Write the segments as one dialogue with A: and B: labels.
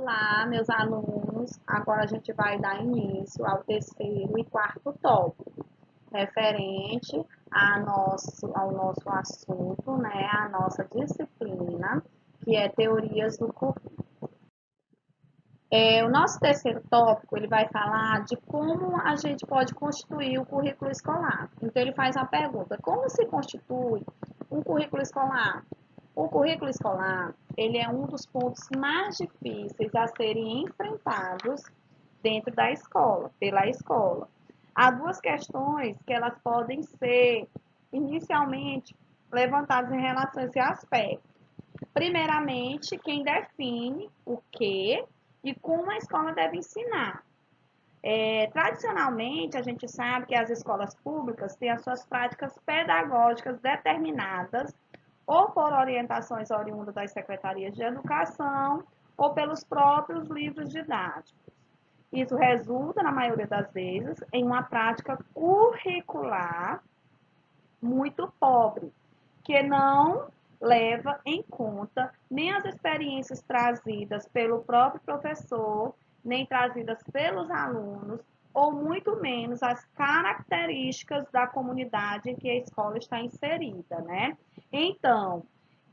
A: Olá, meus alunos. Agora a gente vai dar início ao terceiro e quarto tópico, referente ao nosso assunto, né, a nossa disciplina, que é teorias do currículo. O nosso terceiro tópico, ele vai falar de como a gente pode constituir o currículo escolar. Então, ele faz a pergunta, como se constitui um currículo escolar? O currículo escolar, ele é um dos pontos mais difíceis a serem enfrentados dentro da escola, pela escola. Há duas questões que elas podem ser inicialmente levantadas em relação a esse aspecto. Primeiramente, quem define o que e como a escola deve ensinar. Tradicionalmente, a gente sabe que as escolas públicas têm as suas práticas pedagógicas determinadas ou por orientações oriundas das secretarias de educação ou pelos próprios livros didáticos. Isso resulta, na maioria das vezes, em uma prática curricular muito pobre, que não leva em conta nem as experiências trazidas pelo próprio professor, nem trazidas pelos alunos, ou muito menos as características da comunidade em que a escola está inserida, né? Então,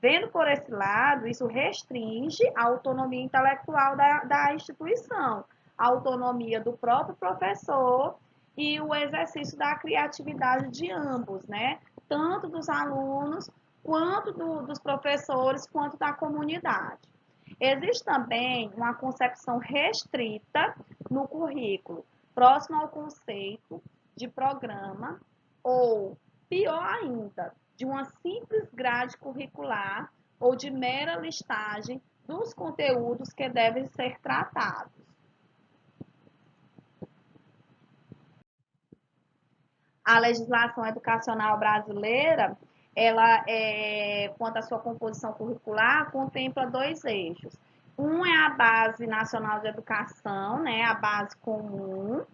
A: vendo por esse lado, isso restringe a autonomia intelectual da instituição, a autonomia do próprio professor e o exercício da criatividade de ambos, né? Tanto dos alunos, quanto dos professores, quanto da comunidade. Existe também uma concepção restrita no currículo, próximo ao conceito de programa, ou, pior ainda, de uma simples grade curricular ou de mera listagem dos conteúdos que devem ser tratados. A legislação educacional brasileira, ela, quanto à sua composição curricular, contempla dois eixos. Um é a Base Nacional de Educação, né, a base comum,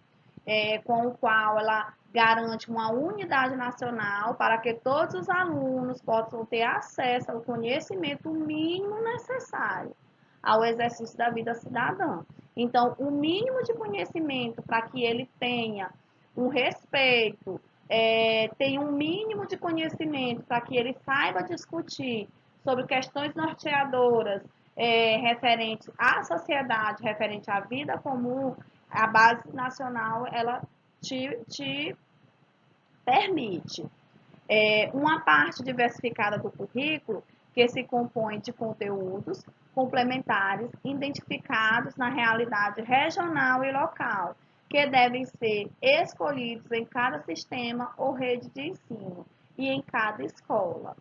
A: com o qual ela garante uma unidade nacional para que todos os alunos possam ter acesso ao conhecimento mínimo necessário ao exercício da vida cidadã. Então, o mínimo de conhecimento para que ele tenha um respeito, tenha um mínimo de conhecimento para que ele saiba discutir sobre questões norteadoras referentes à sociedade, referente à vida comum, a base nacional, ela te permite. Uma parte diversificada do currículo, que se compõe de conteúdos complementares identificados na realidade regional e local, que devem ser escolhidos em cada sistema ou rede de ensino e em cada escola.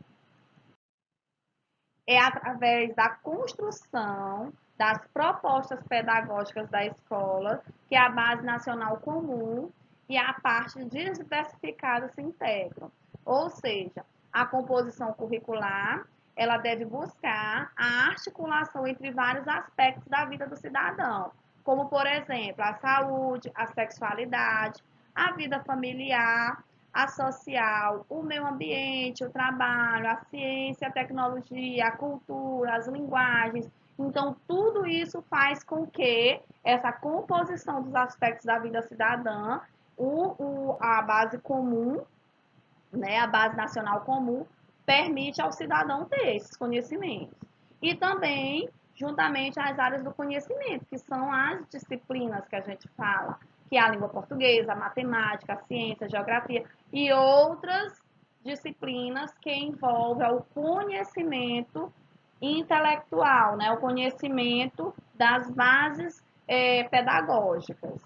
A: É através da construção das propostas pedagógicas da escola que a base nacional comum e a parte diversificada se integram. Ou seja, a composição curricular, ela deve buscar a articulação entre vários aspectos da vida do cidadão, como, por exemplo, a saúde, a sexualidade, a vida familiar, a social, o meio ambiente, o trabalho, a ciência, a tecnologia, a cultura, as linguagens. Então, tudo isso faz com que essa composição dos aspectos da vida cidadã, a base comum, né, a base nacional comum, permite ao cidadão ter esses conhecimentos. E também, juntamente às áreas do conhecimento, que são as disciplinas que a gente fala, que é a língua portuguesa, a matemática, a ciência, a geografia e outras disciplinas que envolvem o conhecimento intelectual, né, o conhecimento das bases pedagógicas.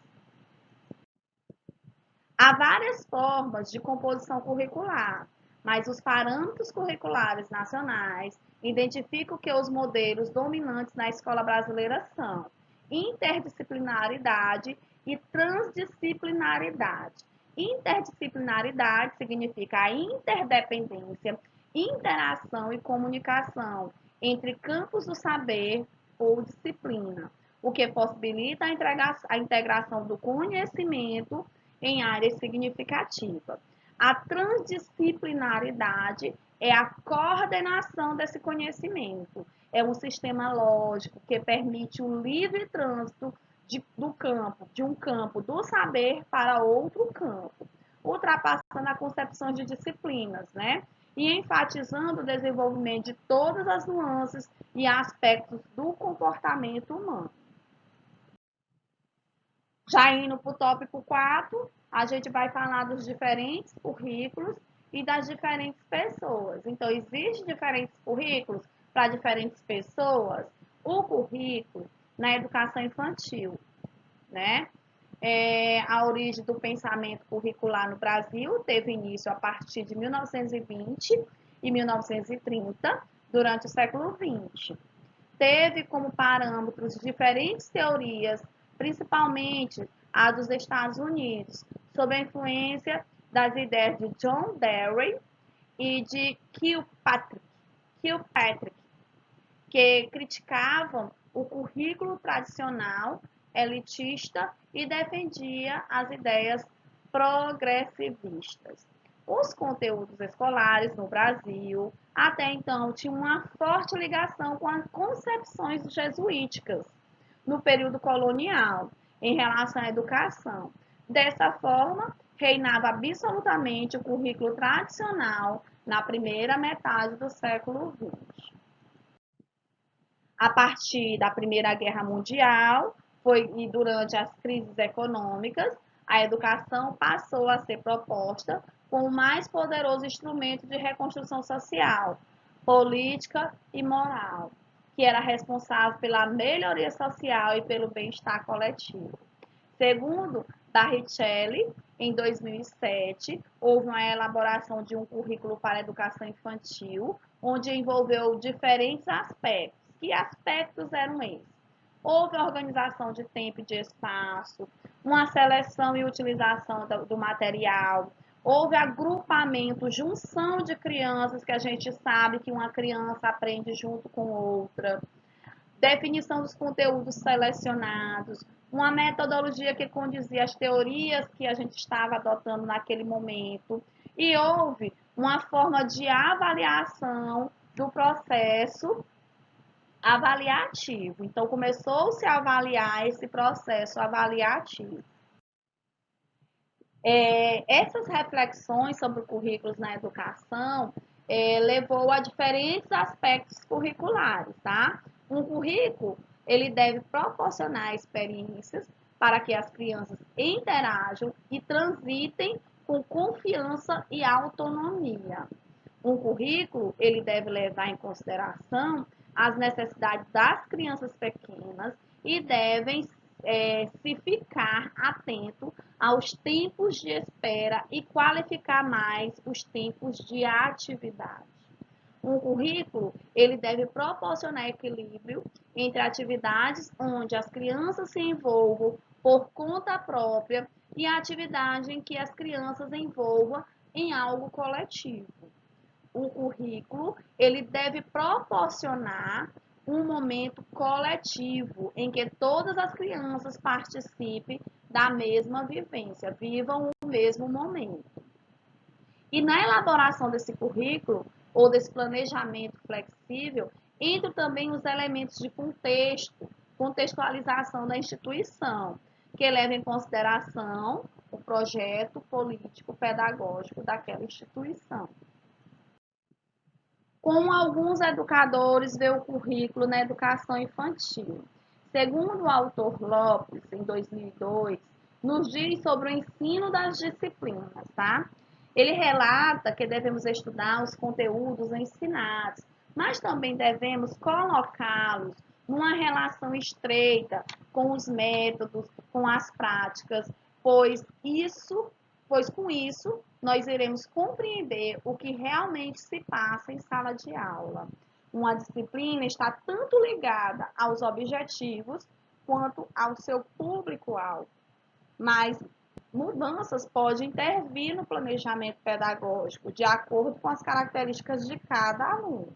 A: Há várias formas de composição curricular, mas os parâmetros curriculares nacionais identificam que os modelos dominantes na escola brasileira são interdisciplinaridade e transdisciplinaridade. Interdisciplinaridade significa a interdependência, interação e comunicação entre campos do saber ou disciplina, o que possibilita a integração do conhecimento em áreas significativas. A transdisciplinaridade é a coordenação desse conhecimento, é um sistema lógico que permite o livre trânsito de um campo do saber para outro campo, ultrapassando a concepção de disciplinas, né? E enfatizando o desenvolvimento de todas as nuances e aspectos do comportamento humano. Já indo para o tópico 4, a gente vai falar dos diferentes currículos e das diferentes pessoas. Então, existem diferentes currículos para diferentes pessoas. O currículo na educação infantil, né? A origem do pensamento curricular no Brasil teve início a partir de 1920 e 1930, durante o século XX. Teve como parâmetros diferentes teorias, principalmente a dos Estados Unidos, sob a influência das ideias de John Dewey e de Kilpatrick, que criticavam o currículo tradicional elitista e defendia as ideias progressivistas. Os conteúdos escolares no Brasil até então tinham uma forte ligação com as concepções jesuíticas no período colonial em relação à educação. Dessa forma, reinava absolutamente o currículo tradicional na primeira metade do século XX. A partir da Primeira Guerra Mundial e durante as crises econômicas, a educação passou a ser proposta como o mais poderoso instrumento de reconstrução social, política e moral, que era responsável pela melhoria social e pelo bem-estar coletivo. Segundo Barrichelli, em 2007, houve uma elaboração de um currículo para a educação infantil, onde envolveu diferentes aspectos. Que aspectos eram esses? Houve organização de tempo e de espaço, uma seleção e utilização do material, houve agrupamento, junção de crianças, que a gente sabe que uma criança aprende junto com outra, definição dos conteúdos selecionados, uma metodologia que condizia às teorias que a gente estava adotando naquele momento, e houve uma forma de avaliação do processo avaliativo. Então, começou-se a avaliar esse processo avaliativo. Essas reflexões sobre currículos na educação levou a diferentes aspectos curriculares, tá? Um currículo, ele deve proporcionar experiências para que as crianças interajam e transitem com confiança e autonomia. Um currículo, ele deve levar em consideração as necessidades das crianças pequenas e devem se ficar atento aos tempos de espera e qualificar mais os tempos de atividade. Um currículo, ele deve proporcionar equilíbrio entre atividades onde as crianças se envolvam por conta própria e a atividade em que as crianças envolvam em algo coletivo. O currículo, ele deve proporcionar um momento coletivo em que todas as crianças participem da mesma vivência, vivam o mesmo momento. E na elaboração desse currículo ou desse planejamento flexível, entram também os elementos de contextualização da instituição, que leva em consideração o projeto político-pedagógico daquela instituição. Como alguns educadores veem o currículo na educação infantil. Segundo o autor Lopes, em 2002, nos diz sobre o ensino das disciplinas, tá? Ele relata que devemos estudar os conteúdos ensinados, mas também devemos colocá-los numa relação estreita com os métodos, com as práticas, pois com isso nós iremos compreender o que realmente se passa em sala de aula. Uma disciplina está tanto ligada aos objetivos quanto ao seu público-alvo, mas mudanças podem intervir no planejamento pedagógico de acordo com as características de cada aluno.